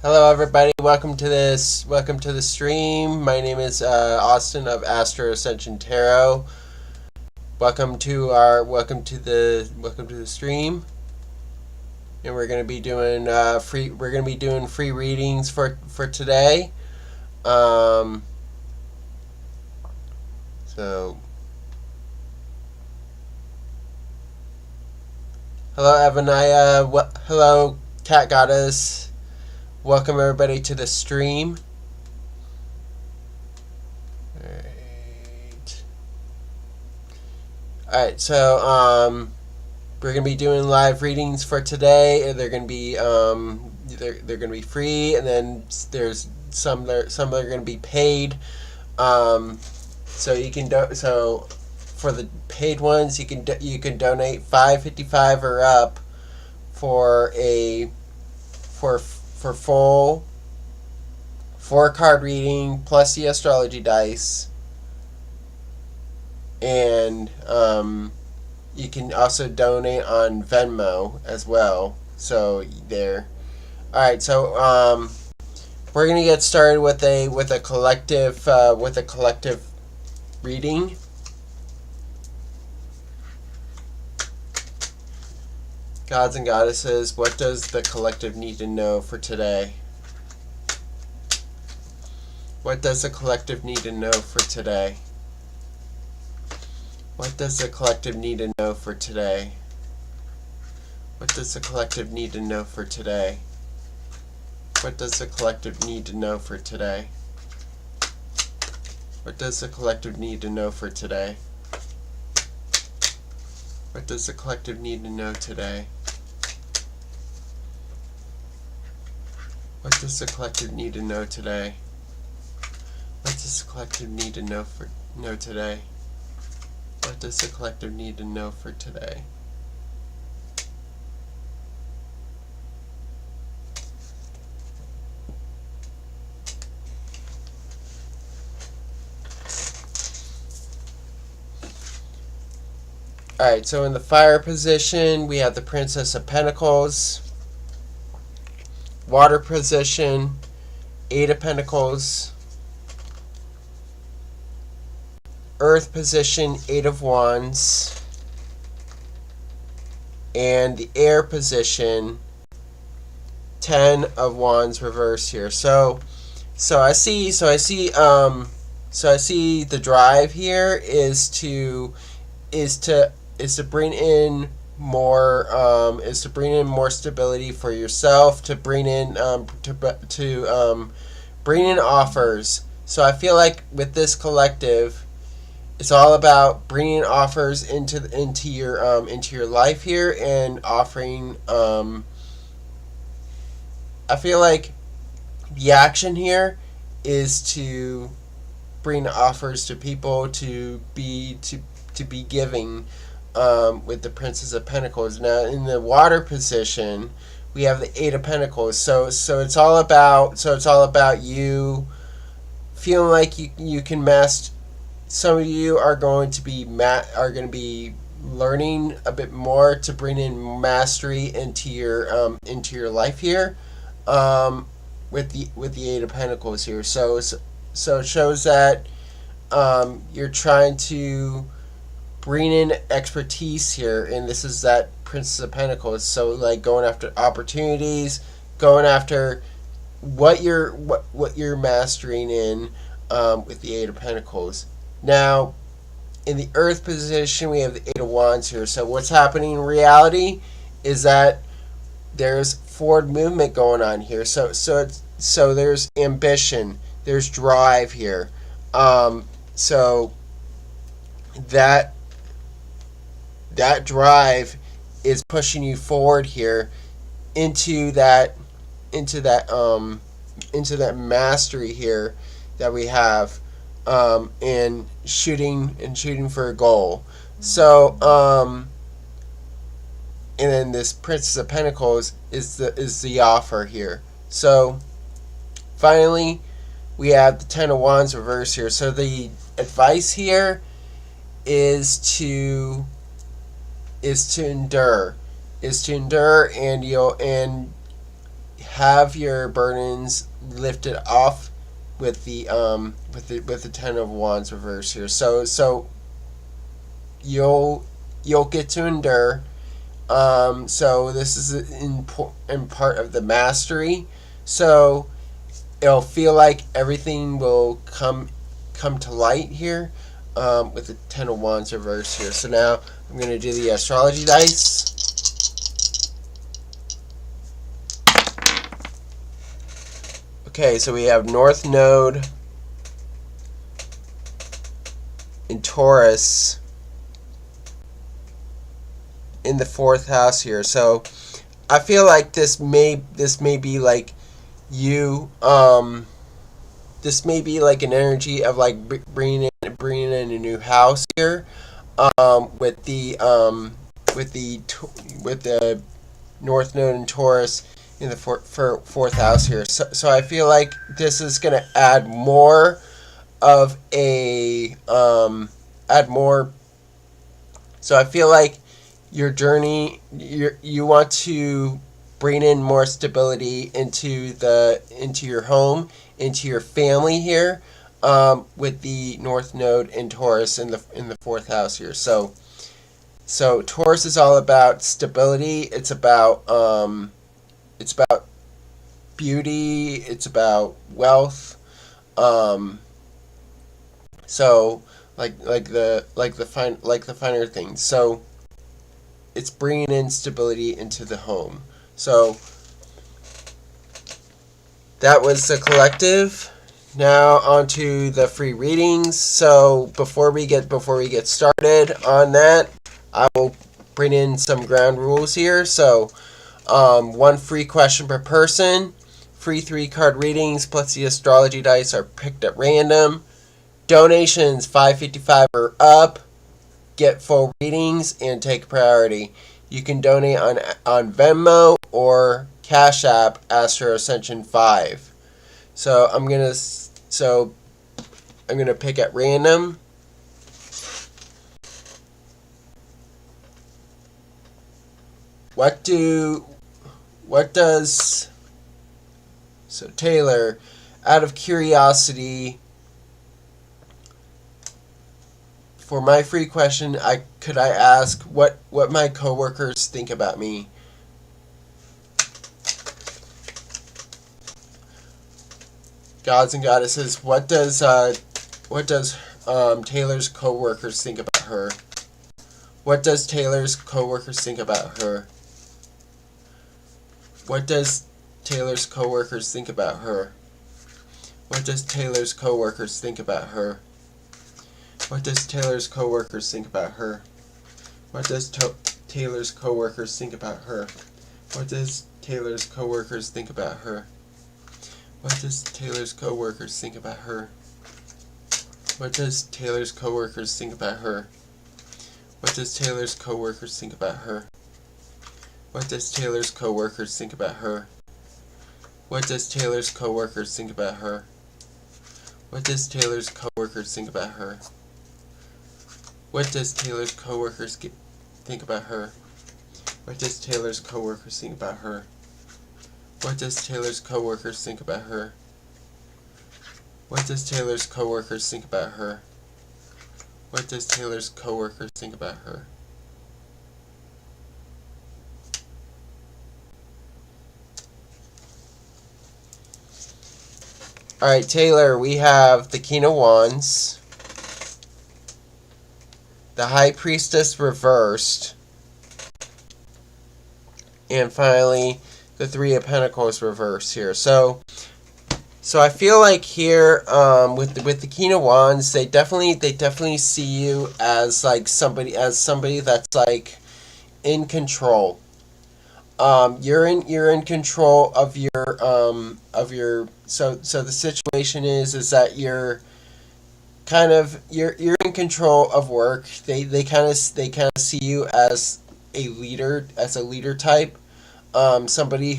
Hello everybody, welcome to the stream. My name is Austin of Astro-Ascension Tarot. Welcome to the stream. And we're going to be doing free readings for today. So hello Evanaya, hello Cat Goddess. Welcome everybody to the stream. Alright, so we're gonna be doing live readings for today. They're gonna be they're gonna be free, and then there's some that are gonna be paid. So you can so for the paid ones, you can donate $5.55 or up for full 4-card reading plus the astrology dice, and you can also donate on Venmo as well. So there. All right, so we're gonna get started with a collective reading. Gods and goddesses, what does the collective need to know for today? What does the collective need to know for today? What does the collective need to know for today? What does the collective need to know for today? What does the collective need to know for today? What does the collective need to know for today? What does the collective need to know today? What does the collective need to know today? What does the collective need to know today? What does the collective need to know for today? Alright, so in the fire position, we have the Princess of Pentacles. Water position, 8 of Pentacles. Earth position, 8 of Wands. And the air position, 10 of Wands reversed here. So I see the drive here is to bring in more stability for yourself, to bring in bring in offers. So I feel like with this collective, it's all about bringing offers into your life here, and offering. I feel like the action here is to bring offers to people to be giving. With the Princess of Pentacles. Now in the water position, we have the 8 of Pentacles. So it's all about you feeling like you can master. Some of you are going to be learning a bit more to bring in mastery into your life here, with the 8 of Pentacles here. So it shows that you're trying to bring in expertise here, and this is that Princess of Pentacles. So like going after opportunities, going after what you're mastering in, with the 8 of Pentacles. Now in the Earth position, we have the 8 of Wands here. So what's happening in reality is that there's forward movement going on here. So there's ambition, there's drive here. So that drive is pushing you forward here into that mastery here that we have, and shooting for a goal. So and then this Princess of Pentacles is the offer here. So finally, we have the 10 of Wands reverse here. So the advice here is to endure, and have your burdens lifted off with the Ten of Wands reverse here. So you'll get to endure. So this is in part of the mastery. So it'll feel like everything will come to light here, with the Ten of Wands reverse here. So now I'm going to do the astrology dice. Okay, so we have North Node in Taurus in the 4th house here. So I feel like this may be like you, this may be like an energy of like bringing in a new house here, with the North Node in Taurus in the 4th house here. So I feel like this is going to add more of a add more. So I feel like your journey, you want to bring in more stability into your home, into your family here, with the North Node in Taurus in the 4th house here. So Taurus is all about stability. It's about beauty. It's about wealth. So like the finer things. So it's bringing in stability into the home. So that was the collective. Now onto the free readings. So before we get started on that, I will bring in some ground rules here. So 1 free question per person. Free 3-card readings plus the astrology dice are picked at random. Donations $5.55 or up get full readings and take priority. You can donate on Venmo or Cashapp Astro-Ascension 5. So I'm gonna pick at random. So Taylor, out of curiosity, for my free question, could I ask what my coworkers think about me? Gods and goddesses, what does Taylor's coworkers think about her? What does Taylor's coworkers think about her? What does Taylor's coworkers think about her? What does Taylor's coworkers think about her? What does Taylor's coworkers think about her? What does Taylor's coworkers think about her? What does Taylor's coworkers think about her? What does Taylor's coworkers think about her? What does Taylor's coworkers think about her? What does Taylor's coworkers think about her? What does Taylor's coworkers think about her? What does Taylor's coworkers think about her? What does Taylor's coworkers think about her? What does Taylor's coworkers think about her? What does Taylor's coworkers think about her? What does Taylor's coworkers think about her? What does Taylor's coworkers think about her? What does Taylor's coworkers think about her? Alright, Taylor, we have the King of Wands, the High Priestess reversed, and finally the Three of Pentacles reversed here. So I feel like here, with the King of Wands, they definitely see you as like somebody that's like in control. You're in control of your so the situation is that you're in control of work. They kind of see you as a leader type, somebody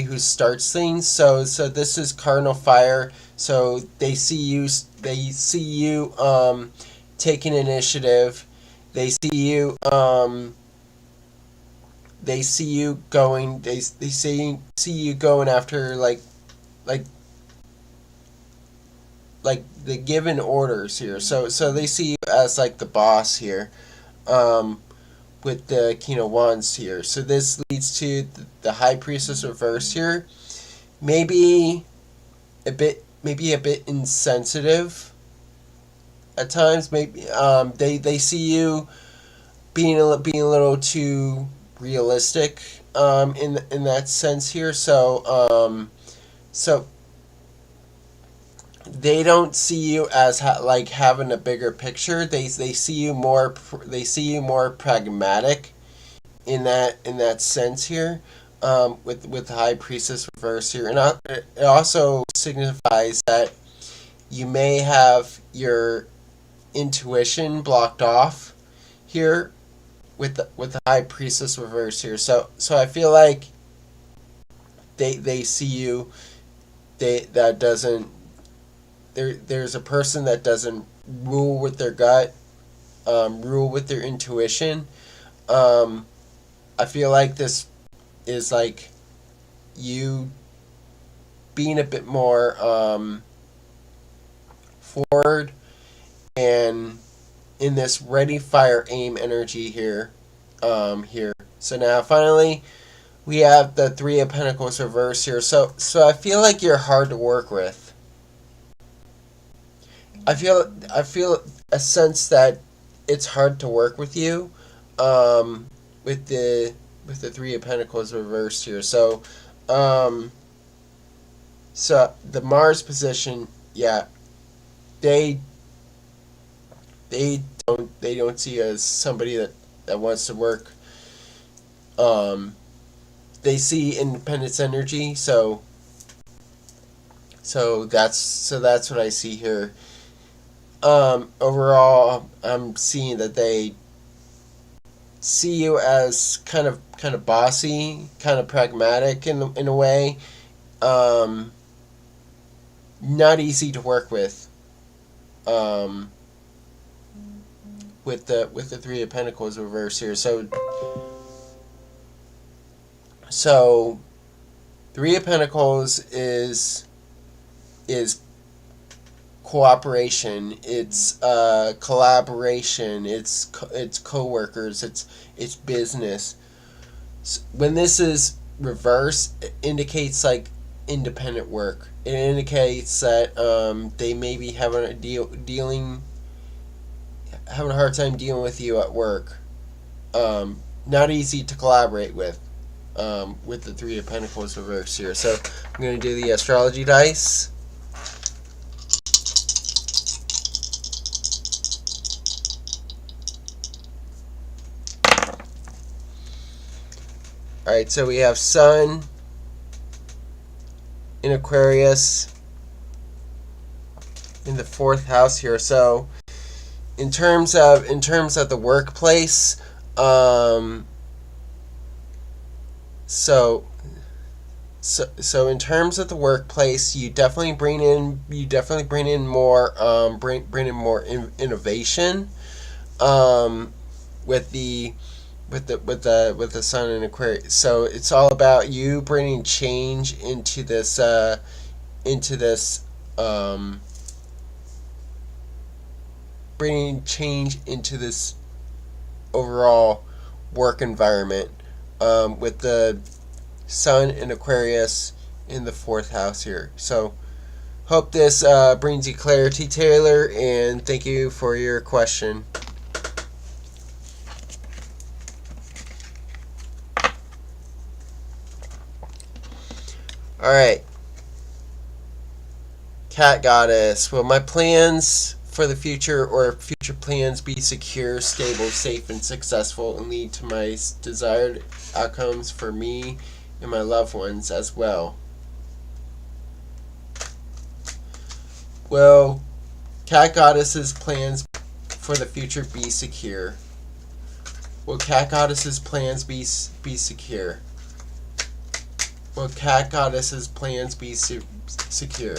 who starts things. So this is cardinal fire. So they see you taking initiative. They see you they see you going. They see you going after like the given orders here. So they see you as like the boss here, with the King of Wands here. So this leads to the High Priestess reverse here. Maybe a bit insensitive at times. Maybe they see you being a little too realistic in that sense here. So they don't see you as like having a bigger picture. They see you more pragmatic in that sense here, with the High Priestess reverse here, and it also signifies that you may have your intuition blocked off here with the High Priestess reverse here. So I feel like they see you. That doesn't. There's a person that doesn't rule with their gut, rule with their intuition. I feel like this is like you being a bit more forward and in this ready, fire, aim energy here. So now finally we have the Three of Pentacles reverse here. So I feel like you're hard to work with. I feel a sense that it's hard to work with you, with the Three of Pentacles reversed here. So the Mars position, yeah, they don't see you as somebody that wants to work. They see independence energy, so that's what I see here. Overall, I'm seeing that they see you as kind of bossy, kind of pragmatic in a way. Not easy to work with. With the Three of Pentacles reverse here. So Three of Pentacles is cooperation, it's collaboration, it's co-workers, it's business. When this is reverse, it indicates like independent work. It indicates that they may be having a hard time dealing with you at work. Not easy to collaborate with the Three of Pentacles reverse here. So I'm going to do the astrology dice. Alright, so we have Sun in Aquarius in the 4th house here. So in terms of the workplace, so in terms of the workplace, you definitely bring in more innovation, with the Sun in Aquarius. So it's all about you bringing change into this overall work environment, with the Sun in Aquarius in the 4th house here. So hope this brings you clarity, Taylor, and thank you for your question. Alright. Cat Goddess. Will my plans for the future or future plans be secure, stable, safe, and successful and lead to my desired outcomes for me and my loved ones as well? Will Cat Goddess's plans for the future be secure? Will Cat Goddess's plans be secure? Will Cat Goddess's plans be secure?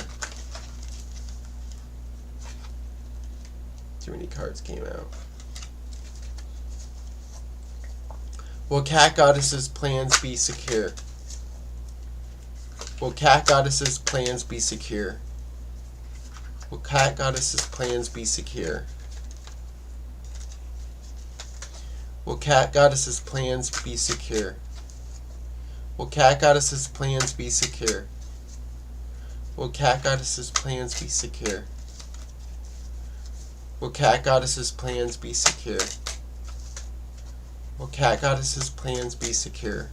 Too many cards came out. Will Cat Goddess's plans be secure? Will Cat Goddess's plans be secure? Will Cat Goddess's plans be secure? Will Cat Goddess's plans be secure? Will Cat Goddess's plans be secure? Will Cat Goddess's plans be secure? Will Cat Goddess's plans be secure? Will Cat Goddess's plans be secure?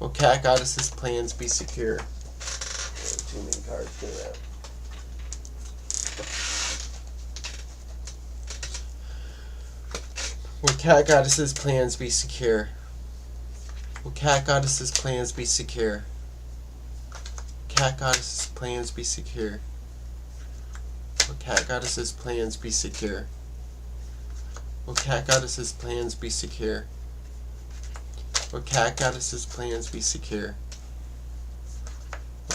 Will Cat Goddess's plans be secure? Too many cards came out. Will Cat Goddess's plans be secure? Will Cat Goddess's plans be secure? Cat Goddess's plans be secure? Will Cat Goddess's plans be secure? Will Cat Goddess's plans be secure? Will Cat Goddess's plans be secure?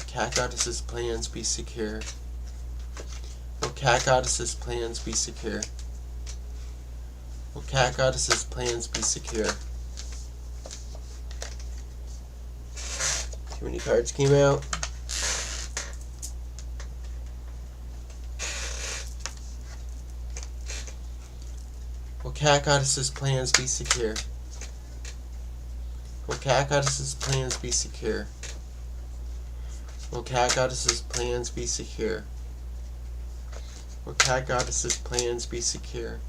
Will Cat Goddess's plans be secure? Will Cat Goddess's plans be secure? Will Cat Goddess's plans be secure? Too many cards came out. Will Cat Goddess's plans be secure? Will Cat Goddess's plans be secure? Will Cat Goddess's plans be secure? Will Cat Goddess's plans be secure?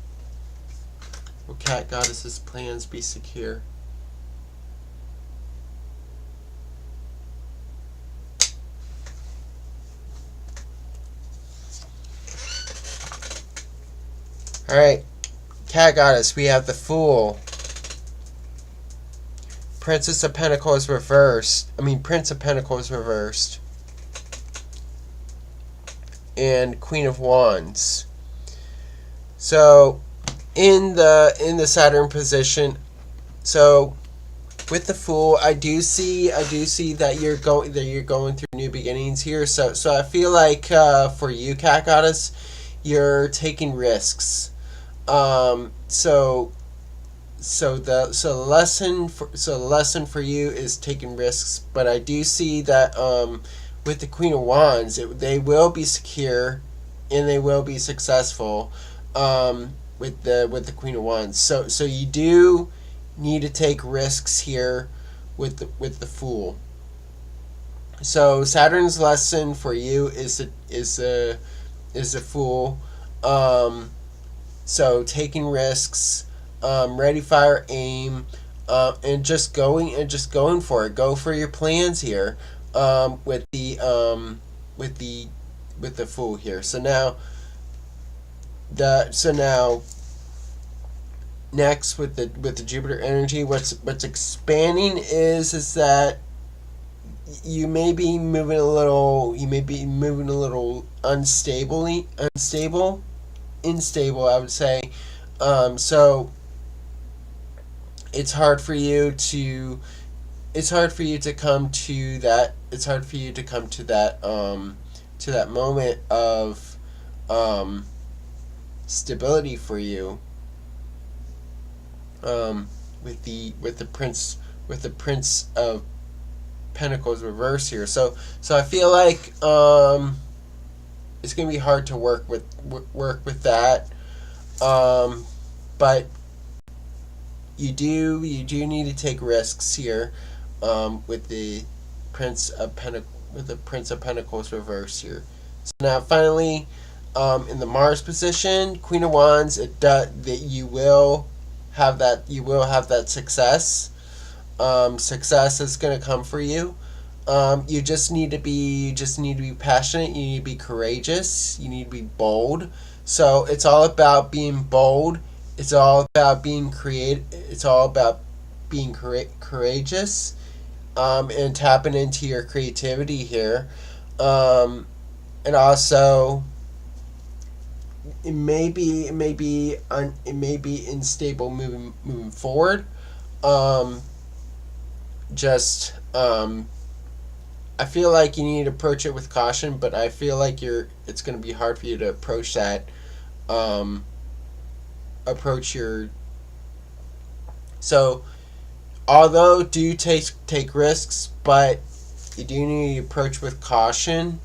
Will Cat Goddess's plans be secure? Alright, Cat Goddess, we have the Fool. Princess of Pentacles reversed. Prince of Pentacles reversed. And Queen of Wands. So, in the Saturn position, so with the Fool, I do see that you're going through new beginnings here. So I feel like for you, Cat Goddess, you're taking risks. So the lesson for you is taking risks, but I do see that with the Queen of Wands, they will be secure and they will be successful with the Queen of Wands. So you do need to take risks here with the Fool. So Saturn's lesson for you is a Fool. So taking risks, ready, fire, aim, and just going for it. Go for your plans here with the Fool here. So now next with the Jupiter energy, what's expanding is that you may be moving a little unstable, I would say. So it's hard for you to come to that. It's hard for you to come to that moment of stability for you. With the Prince of Pentacles reverse here. So I feel like it's gonna be hard to work with that. But you do need to take risks here with the Prince of Pentacles reverse here. So now finally, in the Mars position, Queen of Wands, that you will have that success. Success is going to come for you. You just need to be passionate. You need to be courageous. You need to be bold. So it's all about being bold. It's all about being creative. It's all about being courageous, and tapping into your creativity here. And also, it may be unstable moving forward. I feel like you need to approach it with caution, but I feel like it's going to be hard for you to approach that. Approach So, although do take risks, but you do need to approach with caution.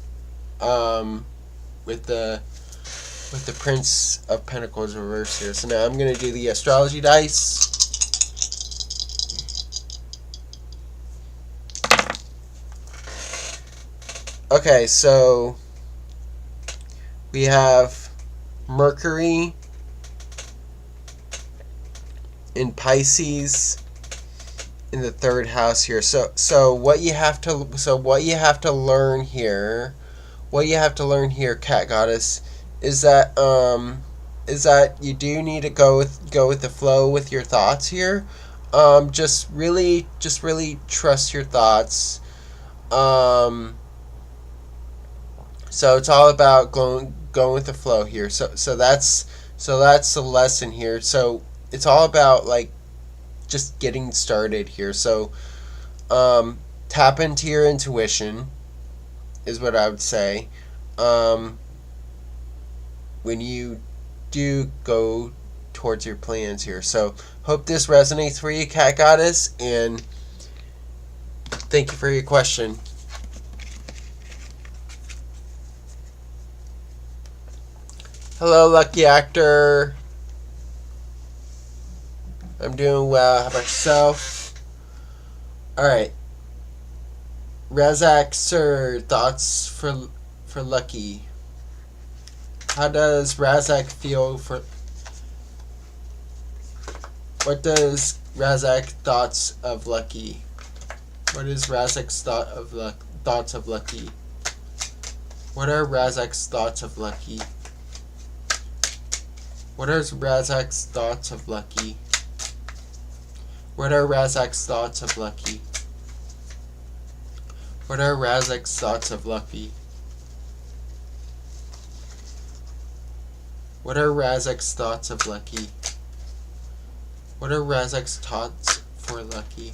With the Prince of Pentacles reversed here. So now I'm going to do the astrology dice. Okay, so we have Mercury in Pisces in the third house here. So what you have to learn here, Cat Goddess, is that you do need to go with the flow with your thoughts here. Just really trust your thoughts. So it's all about going with the flow here. So that's the lesson here. So it's all about like just getting started here. So tap into your intuition is what I would say. When you do go towards your plans here. So hope this resonates for you, Cat Goddess, and thank you for your question. Hello, lucky actor. I'm doing well. How about yourself? Alright. Razak, sir, thoughts for Lucky. How does Razak feel for... What does Razak thoughts of Lucky? What is Razak's thoughts of Lucky? What are Razak's thoughts of Lucky? What are Razak's thoughts of Lucky? What are Razak's thoughts of Lucky? What are Razak's thoughts of Lucky? What are Razak's thoughts of Lucky? What are Razak's thoughts for Lucky?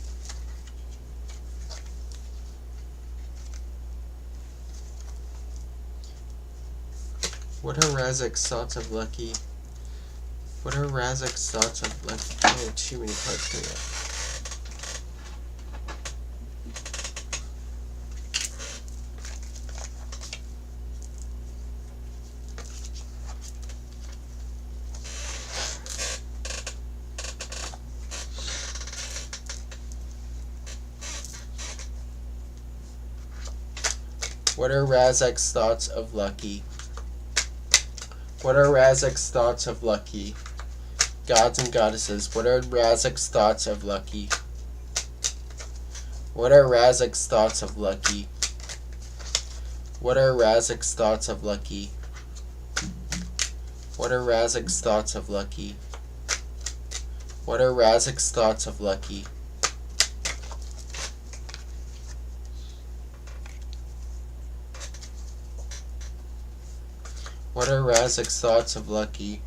What are Razak's thoughts of Lucky? What are Razak's thoughts of Lucky? Oh, too many cards coming up. What are Razak's thoughts of Lucky? What are Razak's thoughts of Lucky? Gods and goddesses, what are Razak's thoughts of Lucky? What are Razak's thoughts of Lucky? What are Razak's thoughts of Lucky? What are Razak's thoughts of Lucky? What are Razak's thoughts of Lucky? What are Razak's thoughts of Lucky?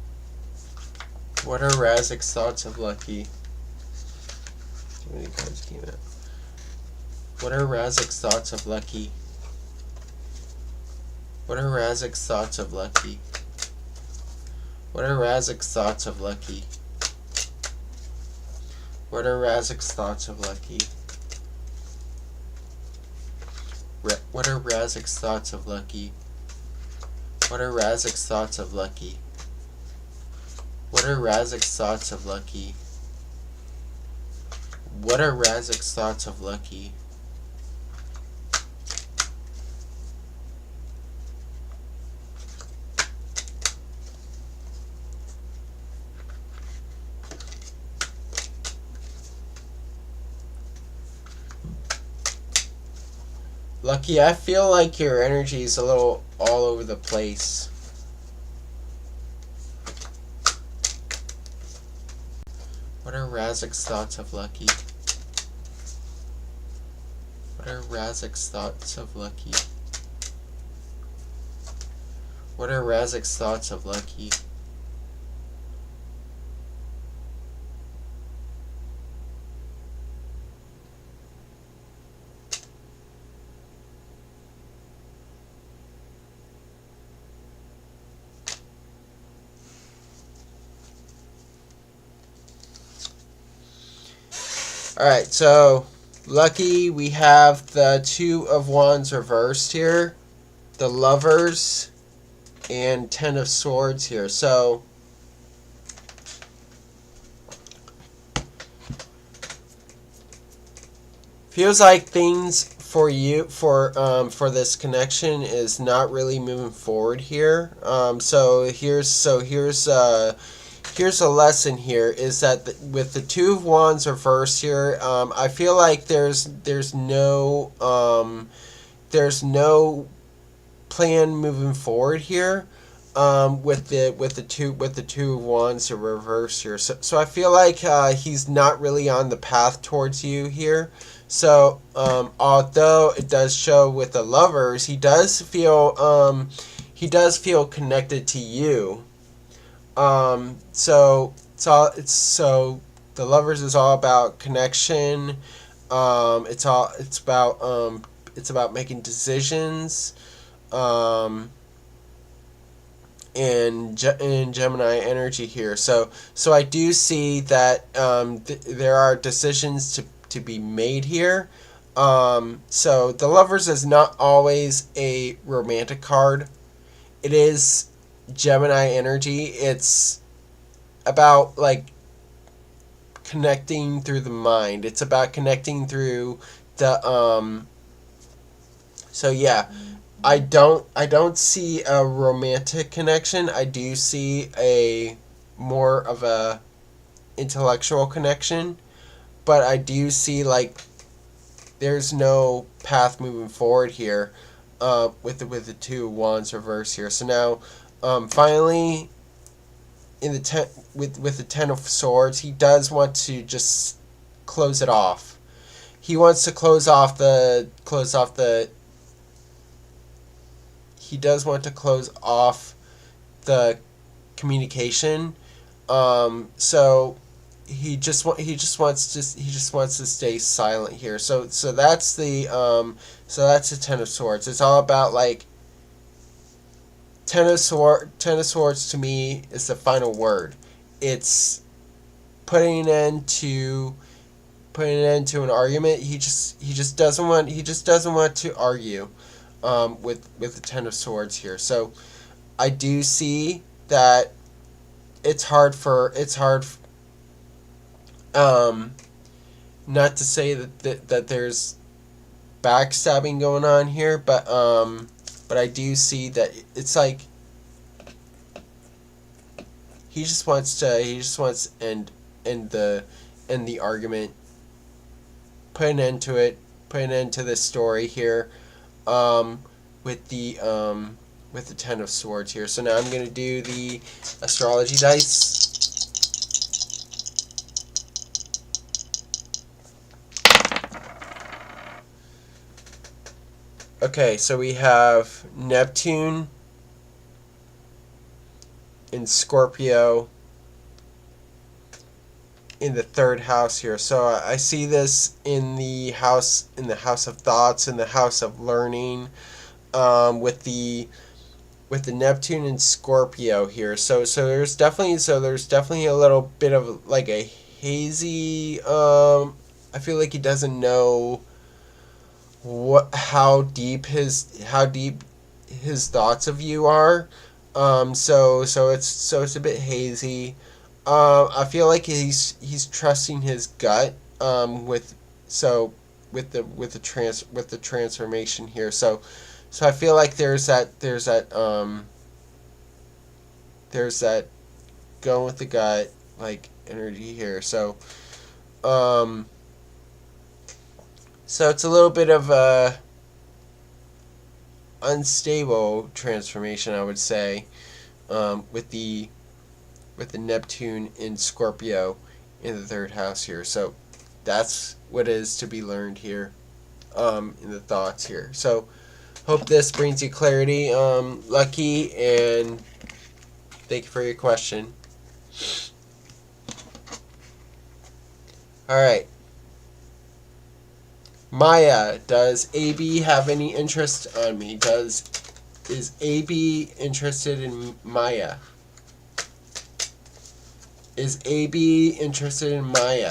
What are Razak's thoughts of Lucky? Too many cards came out. What are Razak's thoughts of Lucky? What are Razak's thoughts of Lucky? What are Razak's thoughts of Lucky? What are Razak's thoughts of Lucky? What are Razak's thoughts of Lucky? What are Razak's thoughts of Lucky? What are Razak's thoughts of Lucky? What are Razak's thoughts of Lucky? Lucky, I feel like your energy is a little all over the place. What are Razak's thoughts of Lucky? What are Razak's thoughts of Lucky? What are Razak's thoughts of Lucky? Alright, so lucky we have the Two of Wands reversed here, the Lovers, and Ten of Swords here. So feels like things for you for this connection is not really moving forward here. Here's a lesson here, is that with the Two of Wands reversed here, I feel like there's no plan moving forward here, with the Two of Wands reversed here. So I feel like he's not really on the path towards you here. So although it does show with the Lovers, he does feel connected to you. So the Lovers is all about connection. It's about making decisions. And Gemini energy here. So I do see that there are decisions to be made here. So the Lovers is not always a romantic card. It is Gemini energy. It's about like connecting through the mind. It's about connecting through the so yeah, I don't see a romantic connection. I do see a more of a intellectual connection, but I do see like there's no path moving forward here with the Two of Wands reverse here. So now finally in the with the Ten of Swords, he does want to just close it off. He wants to he does want to close off the communication. So he just wants to stay silent here. So that's the Ten of Swords. It's all about like Ten of Swords to me is the final word. It's putting an end to an argument. He just doesn't want to argue with the Ten of Swords here. So I do see that it's hard not to say that there's backstabbing going on here, but I do see that it's like he just wants to end the argument, put an end to it, put an end to this story here, with the Ten of Swords here. So now I'm gonna do the astrology dice. Okay, so we have Neptune in Scorpio in the third house here. So I see this in the house of thoughts, in the house of learning, with the Neptune and Scorpio here. So there's definitely a little bit of like a hazy. I feel like he doesn't know how deep his thoughts of you are. So it's a bit hazy. I feel like he's trusting his gut. With the transformation here. So I feel like there's that going with the gut like energy here. So it's a little bit of a unstable transformation, I would say, with the Neptune in Scorpio in the third house here. So that's what is to be learned here, in the thoughts here. So hope this brings you clarity, Lucky, and thank you for your question. Alright. Maya, does AB have any interest on me? Is AB interested in Maya? Is AB interested in Maya?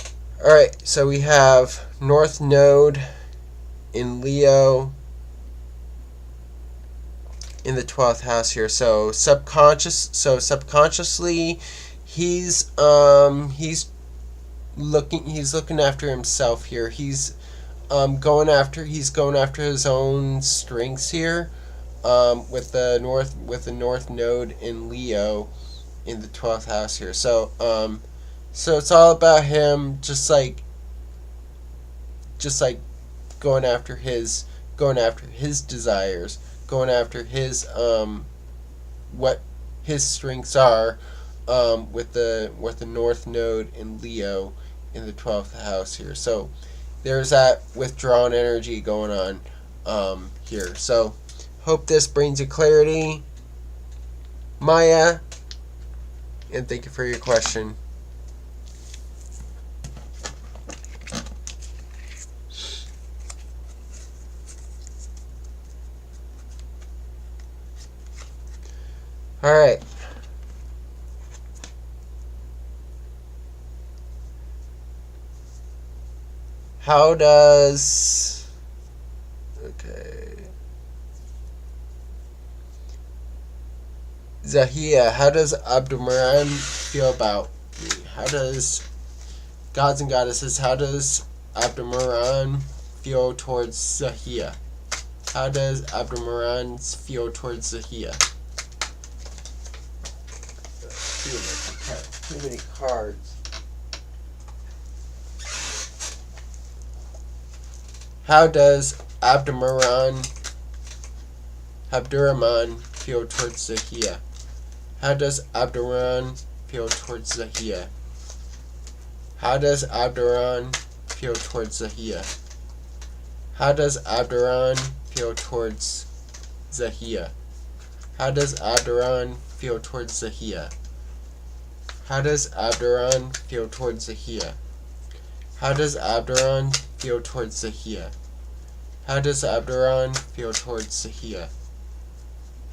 Alright, so we have North Node in Leo in the 12th house here. So subconsciously he's looking after himself here. He's going after his own strengths here. With the North Node in Leo in the 12th house here. So it's all about him just like going after his desires, going after his what his strengths are, with the North Node in Leo in the 12th house here. So there's that withdrawn energy going on here. So hope this brings you clarity, Maya, and thank you for your question. All right. How does... Okay. Zahia, how does Abdulmaran feel about me? How does... Gods and goddesses, how does Abdulmaran feel towards Zahia? How does Abdulmaran feel towards Zahia? Too many cards. How does Abdurrahman feel towards Zahia? How does Abdurrahman feel towards Zahia? How does Abdurrahman feel towards Zahia? How does Abdurrahman feel towards Zahia? How does Abdurrahman feel towards Zahia? How does Abdurrahman feel towards Zahia? How does Abdurrahman feel towards Zahia? How does Abdurrahman feel towards Zahia?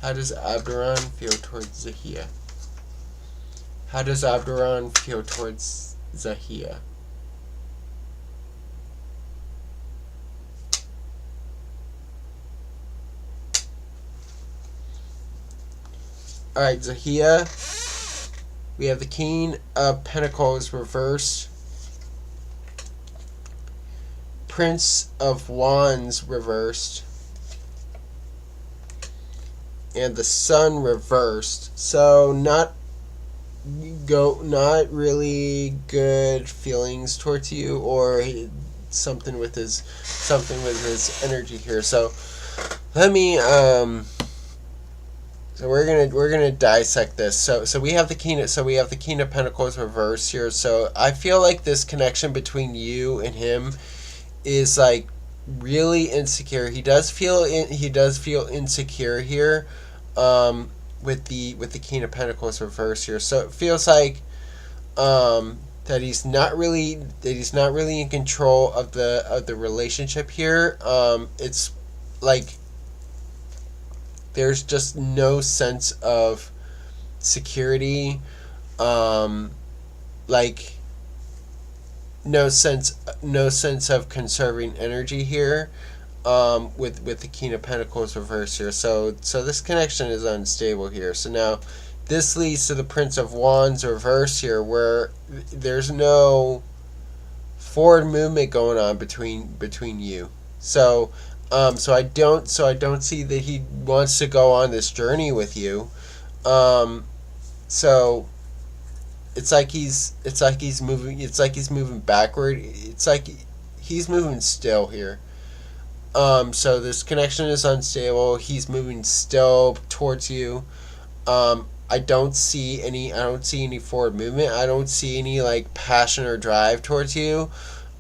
How does Abdurrahman feel towards Zahia? How does Abdurrahman feel towards Zahia? Alright, Zahia. We have the King of Pentacles reversed. Prince of Wands reversed. And the Sun reversed. So not really good feelings towards you, or something with his energy here. So let me so we're gonna dissect this. So we have the King of Pentacles reversed here. So I feel like this connection between you and him is like really insecure. He does feel insecure here, with the King of Pentacles reversed here. So it feels like that he's not really in control of the relationship here. It's like there's just no sense of security, like no sense of conserving energy here, with the King of Pentacles reversed here. So this connection is unstable here. So now this leads to the Prince of Wands reversed here, where there's no forward movement going on between you. So I don't see that he wants to go on this journey with you. So it's like he's moving backward. It's like he's moving still here. So this connection is unstable. He's moving still towards you. I don't see any forward movement. I don't see any like passion or drive towards you,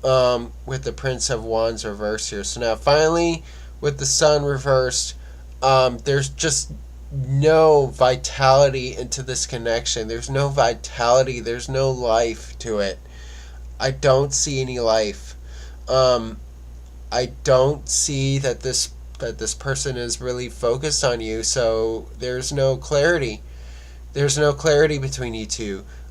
with the Prince of Wands reversed here. So now finally, with the Sun reversed, there's just no vitality into this connection. There's no vitality. There's no life to it. I don't see any life. I don't see that this person is really focused on you. So there's no clarity. There's no clarity between you two.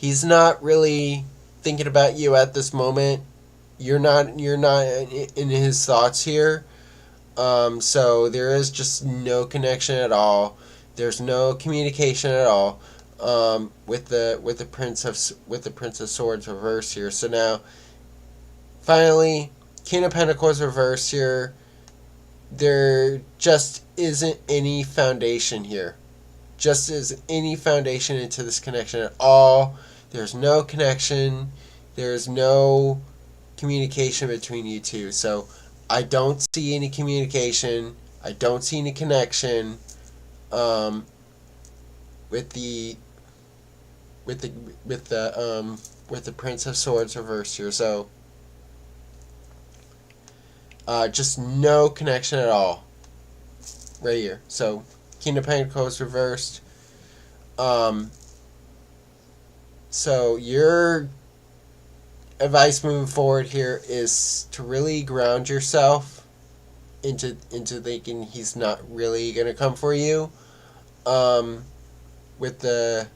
He's not really thinking about you at this moment. You're not in his thoughts here. So there is just no connection at all. There's no communication at all. With the Prince of Swords reversed here. So now, finally, King of Pentacles reversed here. There just isn't any foundation here. Just isn't any foundation into this connection at all. There's no connection. There's no communication between you two. So I don't see any communication. I don't see any connection with the Prince of Swords reversed here. So just no connection at all right here. So King of Pentacles reversed. So your advice moving forward here is to really ground yourself into thinking he's not really gonna come for you. With the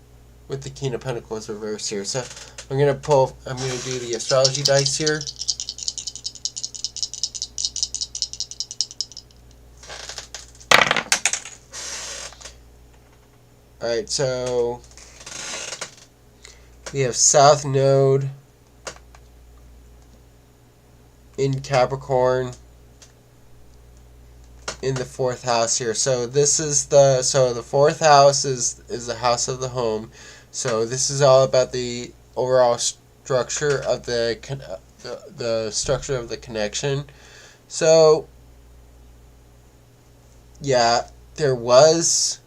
King of Pentacles reversed here. So I'm gonna do the astrology dice here. Alright, so we have South Node in Capricorn in the 4th house here. So this is the 4th house is the house of the home. So this is all about the overall structure of the structure of the connection. So yeah, there was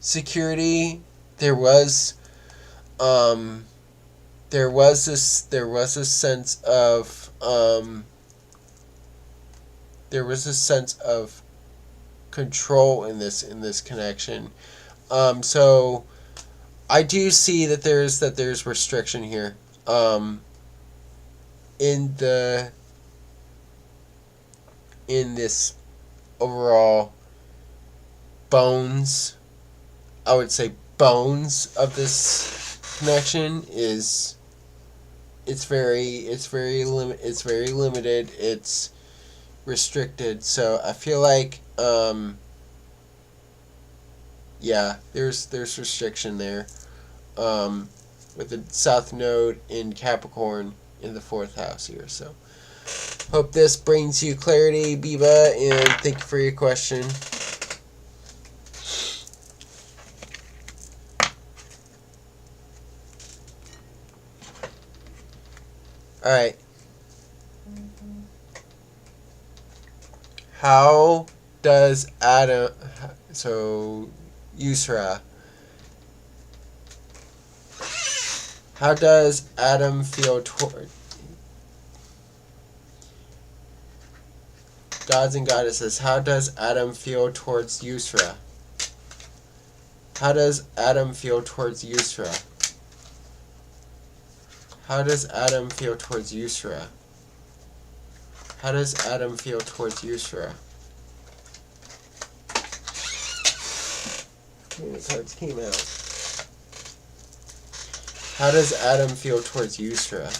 security. There was a sense of control in this connection. So I do see that there's restriction here. In this overall bones, I would say bones of this connection is it's very limited. It's restricted. So I feel like yeah, there's restriction there. With the South Node in Capricorn in the 4th house here. So hope this brings you clarity, Biba, and thank you for your question. Alright. How does Adam... So, Yusra. How does Adam feel toward... Gods and goddesses, how does Adam feel towards Yusra? How does Adam feel towards Yusra? How does Adam feel towards Yusra? How does Adam feel towards Yusra? The cards came out. How does Adam feel towards Yusra?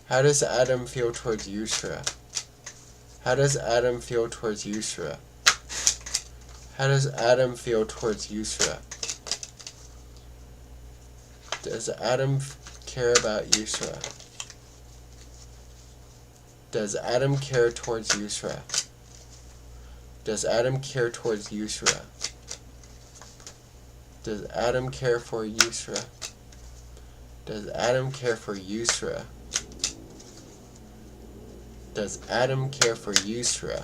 How does Adam feel towards Yusra? How does Adam feel towards Yusra? How does Adam feel towards Yusra? Does Adam care about Yusra? Does Adam care towards Yusra? Does Adam care towards Yusra? Does Adam care for Yusra? Does Adam care for Yusra? Does Adam care for Yusra?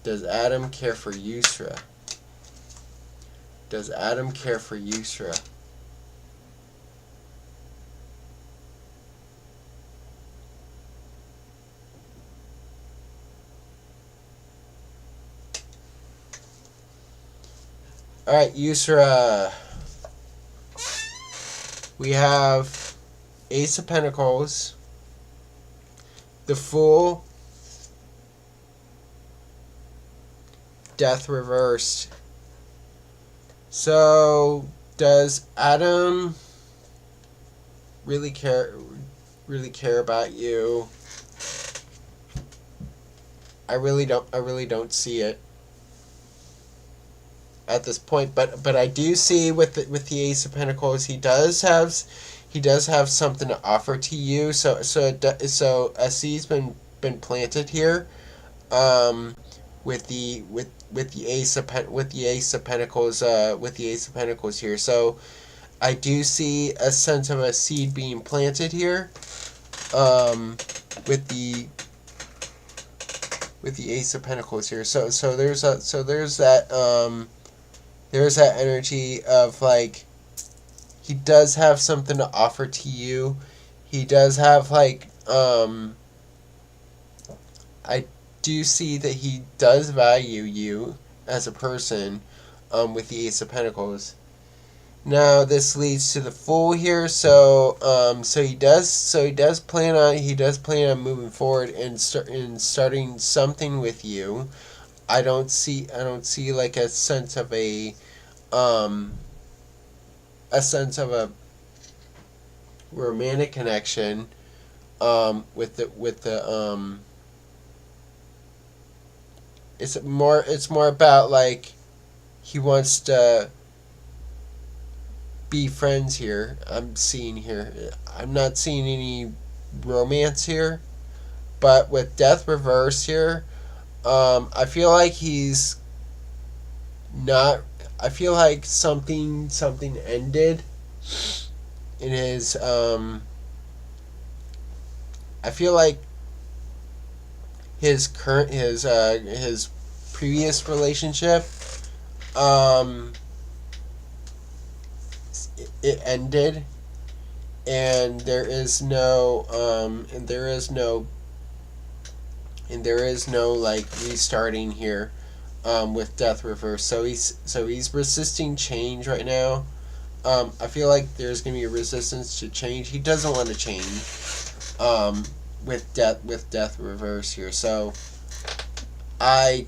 Does Adam care for Yusra? Does Adam care for Yusra? Alright, Yusra. We have Ace of Pentacles, the Fool, Death reversed. So does Adam really care about you? I really don't see it at this point, but I do see with the Ace of Pentacles, he does have something to offer to you. So a seed's been planted here, with the Ace of Pentacles, here. So I do see a sense of a seed being planted here, with the Ace of Pentacles here. So there's that energy of like, he does have something to offer to you. He does have like, I do see that he does value you as a person, with the Ace of Pentacles. Now this leads to the Fool here. So he does plan on moving forward and starting something with you. I don't see like a sense of a romantic connection, with the it's more about like, he wants to be friends here. I'm seeing here. I'm not seeing any romance here, but with Death reverse here, I feel like he's not. I feel like something ended in his. I feel like his previous relationship, it ended, and there is no like restarting here, with Death reverse. So he's resisting change right now. I feel like there's gonna be a resistance to change. He doesn't want to change, with Death reverse here. So I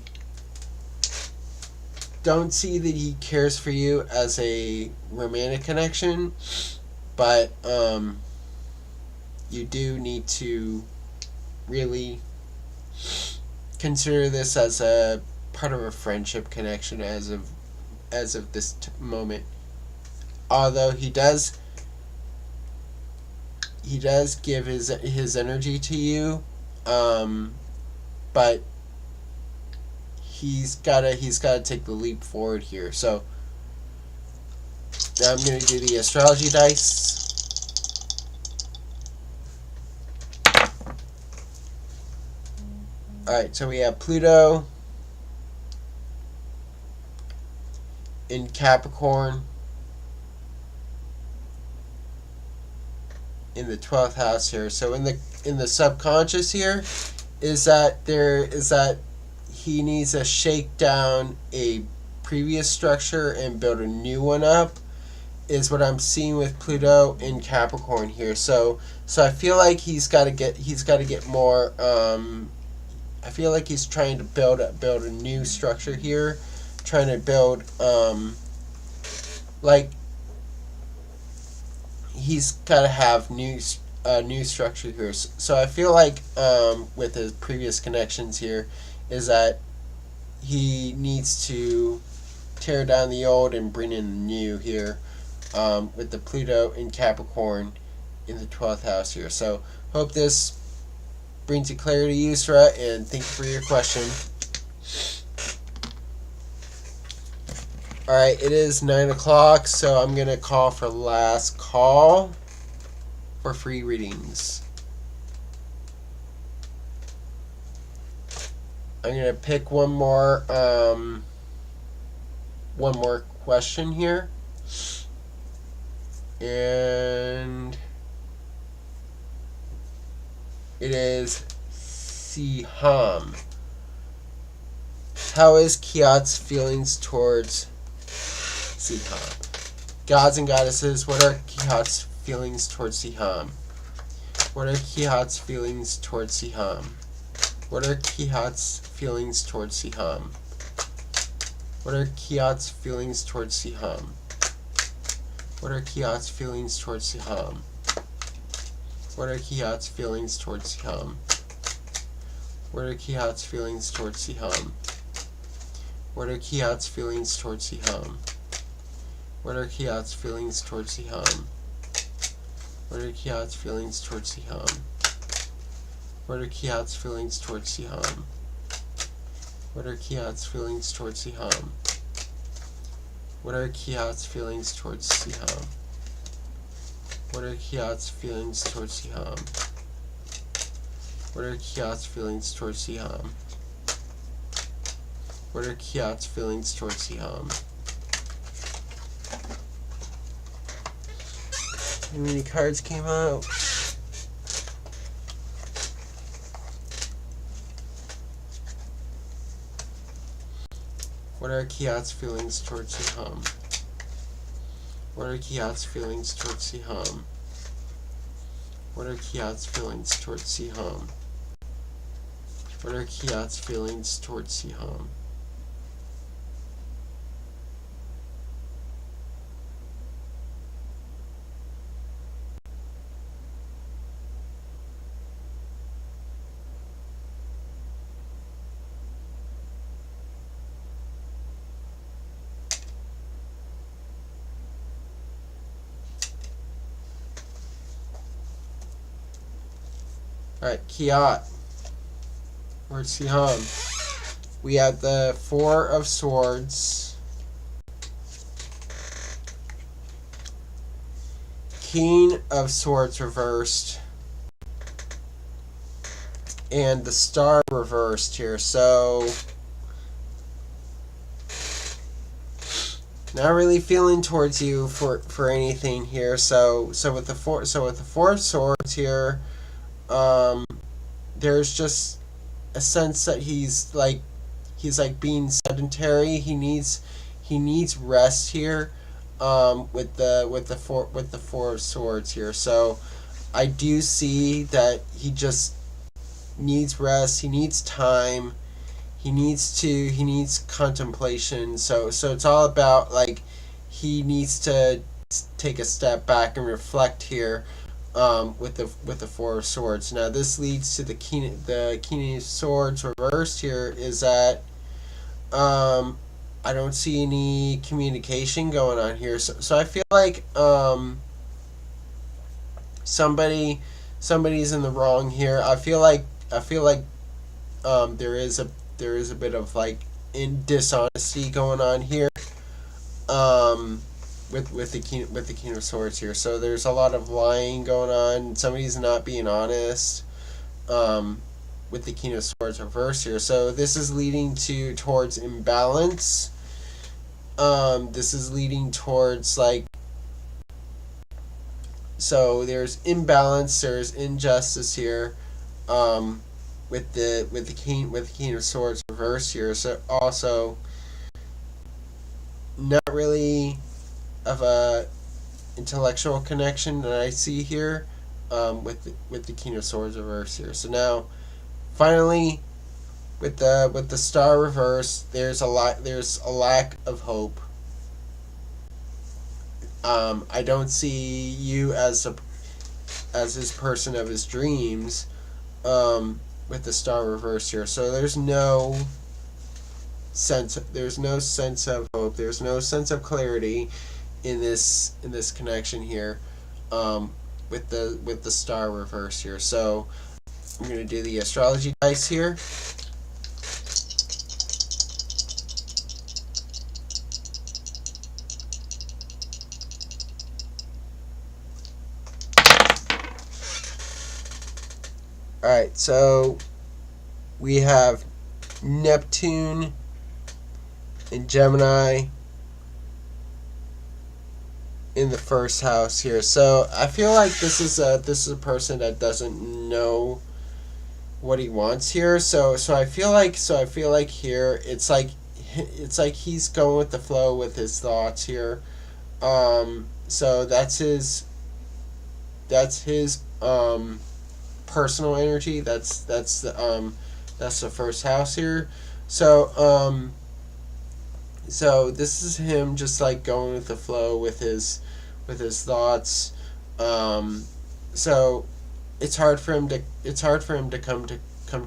don't see that he cares for you as a romantic connection, but you do need to really consider this as a part of a friendship connection as of this moment. Although he does give his energy to you, but he's gotta take the leap forward here. So now I'm gonna do the astrology dice. Alright, so we have Pluto in Capricorn in the 12th house here. So in the subconscious here is that he needs to shake down a previous structure and build a new one up, is what I'm seeing with Pluto in Capricorn here. So I feel like he's got to get more. I feel like he's trying to build a new structure here, trying to build like, he's got to have new structure here. So I feel like with his previous connections here is that he needs to tear down the old and bring in the new here, with the Pluto in Capricorn in the 12th house here. So hope this brings you clarity, Yusra, and thank you for your question. Alright, it is 9 o'clock, so I'm going to call for last call for free readings. I'm going to pick one more question here. And it is Siham. How is Kiat's feelings towards Siham? Gods and goddesses, what are Kiat's feelings towards Siham? What are Kiat's feelings towards Siham? What are Kiat's feelings towards Siham? What are Kiat's feelings towards Siham? What are Kiat's feelings towards Siham? What are Kiat's feelings towards Siham? What are Kiat's feelings towards Siham? What are Kiat's feelings towards Siham? What are Kiat's feelings towards Siham? What are Kiat's feelings towards Siham? What are Kiat's feelings towards Siham? What are Kiat's feelings towards Siham? What are Kiat's feelings towards Siham? What are Kiat's feelings towards Siham? What are Kiat's feelings towards Siham? What are Kiat's feelings towards Siham? How many cards came out? What are Kiat's feelings towards Siham? What are Kiat's feelings towards Siham? What are Kiat's feelings towards Siham? What are Kiat's feelings towards Siham? Alright, Kiat. Or Siham. We have the Four of Swords. King of Swords reversed. And the Star reversed here. So not really feeling towards you for anything here. So with the Four of Swords here, there's just a sense that he's like being sedentary. He needs rest here, with the Four of Swords here. So I do see that he just needs rest. He needs time. He needs contemplation. So it's all about like he needs to take a step back and reflect here. With the Four of Swords. Now this leads to the King of Swords reversed here. Is that I don't see any communication going on here. So I feel like somebody's in the wrong here. I feel like there is a bit of like dishonesty going on here. With the King of Swords here. So there's a lot of lying going on. Somebody's not being honest. With the King of Swords reverse here. So this is leading towards imbalance. This is leading towards like, so there's imbalance, there's injustice here. With the King of Swords reverse here. So also not really of a intellectual connection that I see here, with the King of Swords reverse here. So now, finally, with the Star reverse, there's a lack of hope. I don't see you as his person of his dreams, with the Star reverse here. So there's no sense of hope. There's no sense of clarity in this connection here, with the Star reverse here. So I'm going to do the astrology dice here. Alright, so we have Neptune and Gemini in the first house here. So I feel like this is a person that doesn't know what he wants here. So I feel like here it's like he's going with the flow with his thoughts here. So that's his personal energy. That's the first house here. So this is him just like going with the flow with his with his thoughts. So it's hard for him to come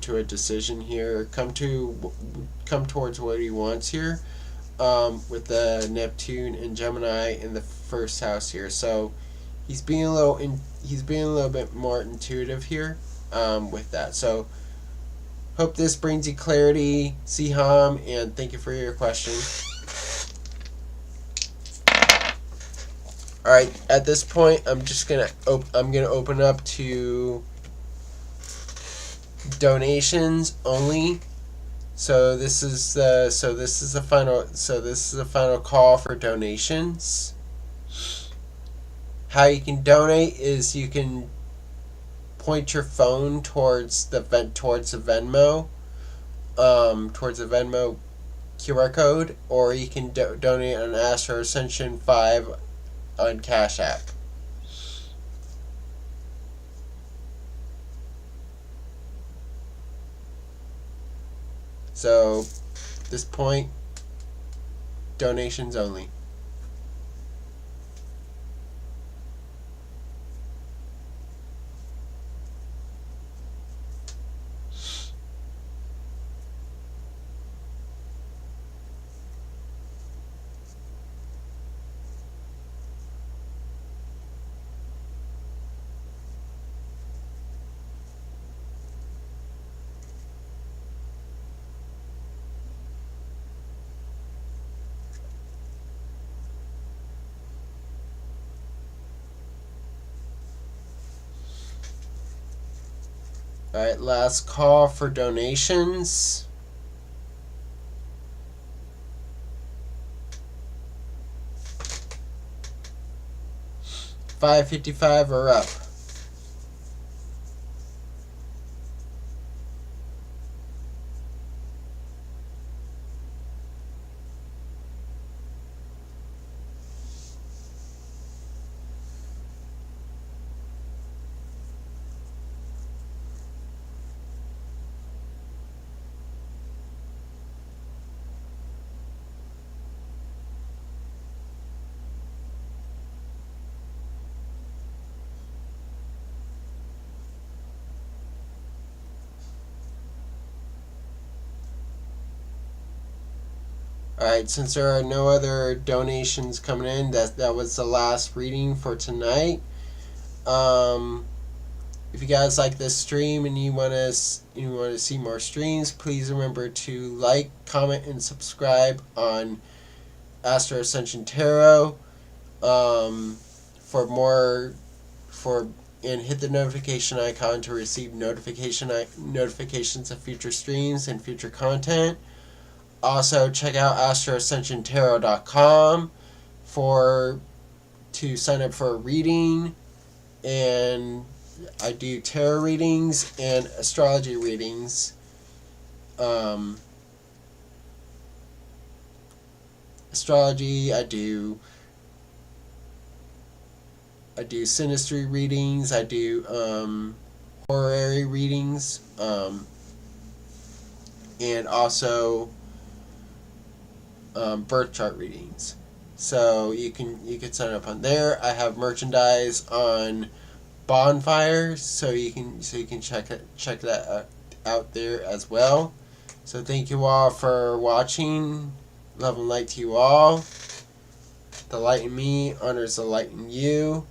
to a decision here, come towards what he wants here, with the Neptune and Gemini in the first house here. So he's being a little bit more intuitive here, with that. So hope this brings you clarity, Siham, and thank you for your question. All right, at this point, I'm gonna open up to donations only. So this is the final call for donations. How you can donate is you can point your phone towards the Venmo, towards the Venmo QR code, or you can donate on Astro-Ascension 5 on Cashapp. So, at this point, donations only. Alright, last call for donations. $5.55 or up. Alright, since there are no other donations coming in, that was the last reading for tonight. If you guys like this stream and you want to see more streams, please remember to like, comment, and subscribe on Astro-Ascension Tarot. And hit the notification icon to receive notifications of future streams and future content. Also, check out astroascensiontarot.com to sign up for a reading, and I do tarot readings and astrology readings. Astrology, I do synastry readings, I do horary readings, and also birth chart readings. So you can sign up on there. I have merchandise on Bonfire, so you can check that out there as well. So thank you all for watching. Love and light to you all. The light in me honors the light in you.